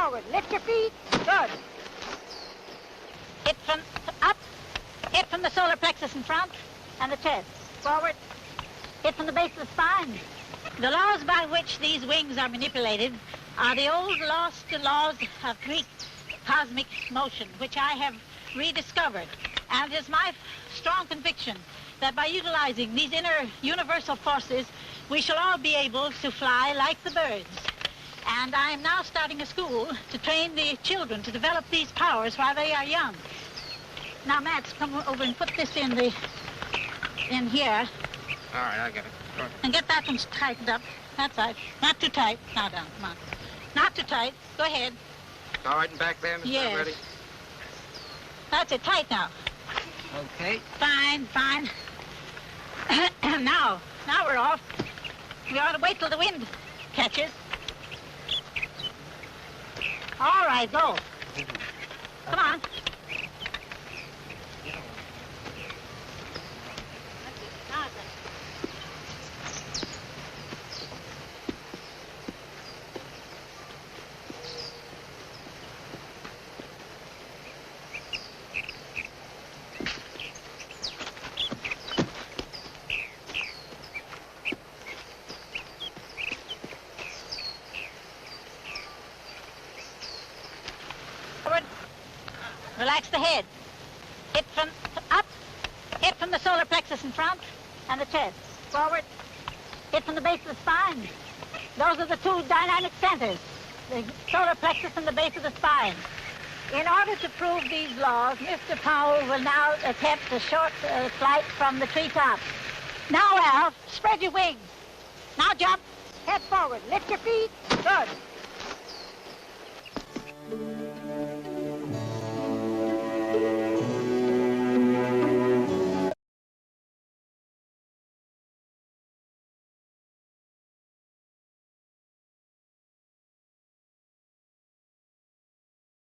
forward. Lift your feet. Good. Hit from up. Hit from the solar plexus in front and the chest. Forward. Hit from the base of the spine. The laws by which these wings are manipulated are the old lost laws of Greek cosmic motion, which I have rediscovered. And it is my strong conviction that by utilizing these inner universal forces, we shall all be able to fly like the birds. And I am now starting a school to train the children to develop these powers while they are young. Now, Max, come over and put this in here. All right, I got it. And get that one tightened up. That's right. Not too tight. Now down, come on. Not too tight. Go ahead. All right, and back there, Mr. Yes. Ready? That's it. Tight now. Okay. Fine, fine. Now we're off. We ought to wait till the wind catches. All right, go. Come on. Now it's forward. Relax the head. Hit from up. Hit from the solar plexus in front and the chest. Forward. Hit from the base of the spine. Those are the two dynamic centers, the solar plexus and the base of the spine. In order to prove these laws, Mr. Powell will now attempt a short flight from the treetop. Now, Al, spread your wings. Now jump. Head forward. Lift your feet. Good.